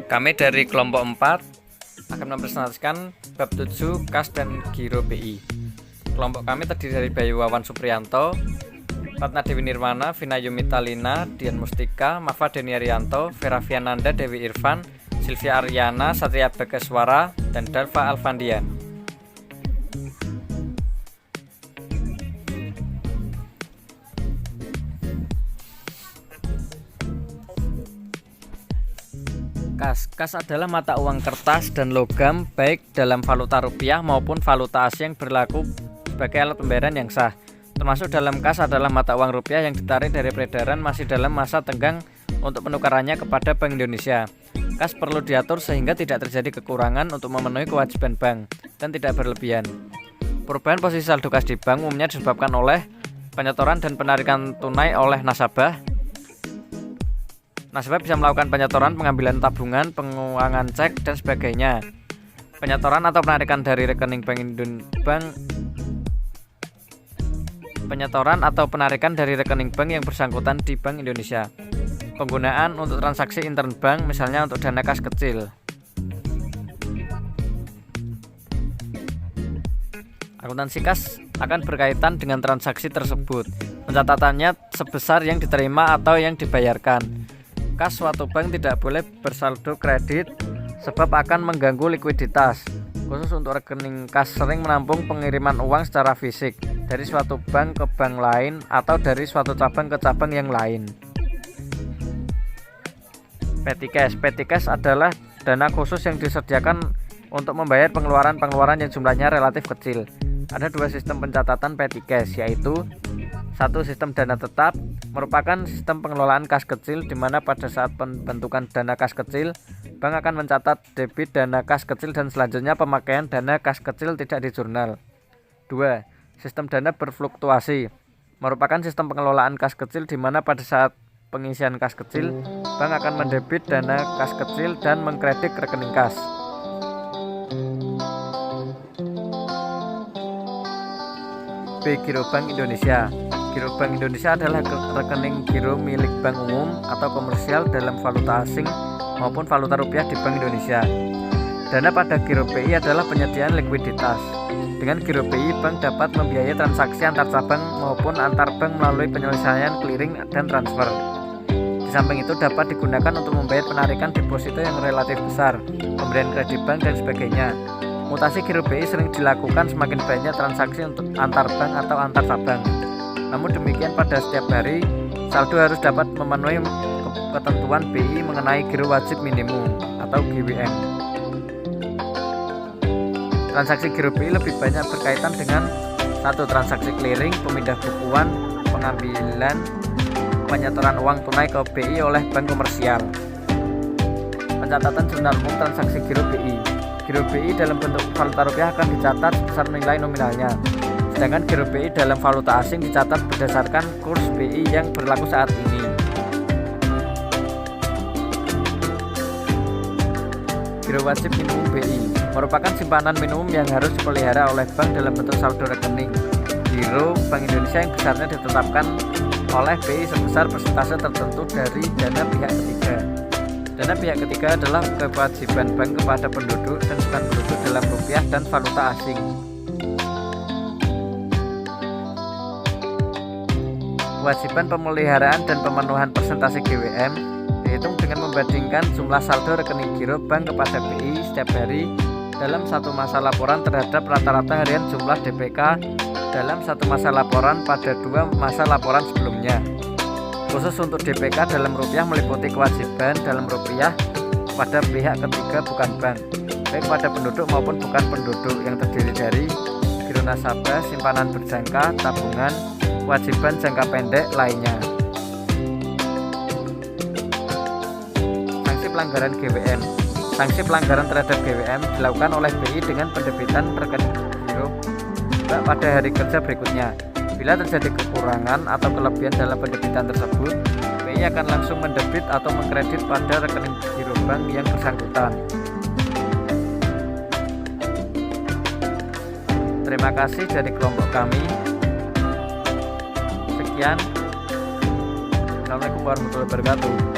Kami dari kelompok 4 akan mempresentasikan bab 7 kas dan giro BI. Kelompok kami terdiri dari Bayu Wawan Supriyanto, Ratna Dewi Nirwana, Vina Yumitalina, Dian Mustika, Mafa Deni Arianto, Vera Viananda, Dewi Irfan, Sylvia Aryana, Satria Bagaswara, dan Dalva Alfandian. Kas adalah mata uang kertas dan logam baik dalam valuta rupiah maupun valuta asing yang berlaku sebagai alat pembayaran yang sah. Termasuk dalam kas adalah mata uang rupiah yang ditarik dari peredaran masih dalam masa tenggang untuk penukarannya kepada Bank Indonesia. Kas perlu diatur sehingga tidak terjadi kekurangan untuk memenuhi kewajiban bank dan tidak berlebihan. Perubahan posisi saldo kas di bank umumnya disebabkan oleh penyetoran dan penarikan tunai oleh nasabah. Nasabah bisa melakukan penyetoran, pengambilan tabungan, penguangan cek, dan sebagainya. Penyetoran atau penarikan dari rekening bank yang bersangkutan di Bank Indonesia. Penggunaan untuk transaksi intern bank, misalnya untuk dana kas kecil. Akuntansi kas akan berkaitan dengan transaksi tersebut. Pencatatannya sebesar yang diterima atau yang dibayarkan. Kas suatu bank tidak boleh bersaldo kredit sebab akan mengganggu likuiditas. Khusus untuk rekening kas sering menampung pengiriman uang secara fisik dari suatu bank ke bank lain atau dari suatu cabang ke cabang yang lain. Petty cash adalah dana khusus yang disediakan untuk membayar pengeluaran-pengeluaran yang jumlahnya relatif kecil. Ada dua sistem pencatatan petty cash, yaitu satu, sistem dana tetap merupakan sistem pengelolaan kas kecil di mana pada saat pembentukan dana kas kecil, bank akan mencatat debit dana kas kecil dan selanjutnya pemakaian dana kas kecil tidak di jurnal. 2. Sistem dana berfluktuasi merupakan sistem pengelolaan kas kecil di mana pada saat pengisian kas kecil, bank akan mendebit dana kas kecil dan mengkredit rekening kas. B. Giro Bank Indonesia. Giro Bank Indonesia adalah rekening giro milik bank umum atau komersial dalam valuta asing maupun valuta rupiah di Bank Indonesia. Dana pada giro BI adalah penyediaan likuiditas. Dengan giro BI, bank dapat membiayai transaksi antar cabang maupun antar bank melalui penyelesaian clearing dan transfer. Di samping itu dapat digunakan untuk membayar penarikan deposito yang relatif besar, pemberian kredit bank, dan sebagainya. Mutasi giro BI sering dilakukan semakin banyak transaksi untuk antar bank atau antar cabang. Namun demikian pada setiap hari, saldo harus dapat memenuhi ketentuan BI mengenai giro wajib minimum atau GWM. Transaksi giro BI lebih banyak berkaitan dengan satu, transaksi clearing, pemindah bukuan, pengambilan, penyetoran uang tunai ke BI oleh bank komersial. Pencatatan jurnal umum transaksi giro BI. Giro BI dalam bentuk valuta rupiah akan dicatat sebesar nilai nominalnya. Sedangkan giro BI dalam valuta asing dicatat berdasarkan kurs BI yang berlaku saat ini. Giro wajib minimum BI merupakan simpanan minimum yang harus dipelihara oleh bank dalam bentuk saldo rekening. Giro Bank Indonesia yang besarnya ditetapkan oleh BI sebesar persentase tertentu dari dana pihak ketiga. Dana pihak ketiga adalah kewajiban bank kepada penduduk dan bukan penduduk dalam rupiah dan valuta asing. Kewajiban pemeliharaan dan pemenuhan persentase GWM dihitung dengan membandingkan jumlah saldo rekening giro bank kepada BI setiap hari dalam satu masa laporan terhadap rata-rata harian jumlah DPK dalam satu masa laporan pada dua masa laporan sebelumnya. Khusus untuk DPK dalam rupiah meliputi kewajiban dalam rupiah pada pihak ketiga bukan bank, baik pada penduduk maupun bukan penduduk, yang terdiri dari giro nasabah, simpanan berjangka, tabungan, kewajiban jangka pendek lainnya. Sanksi pelanggaran GWM. Sanksi pelanggaran terhadap GWM dilakukan oleh BI dengan pendebitan rekening giro pada hari kerja berikutnya. Bila terjadi kekurangan atau kelebihan dalam pendebitan tersebut, BI akan langsung mendebit atau mengkredit pada rekening giro bank yang bersangkutan. Terima kasih dari kelompok kami. Sekian. Assalamualaikum warahmatullahi wabarakatuh.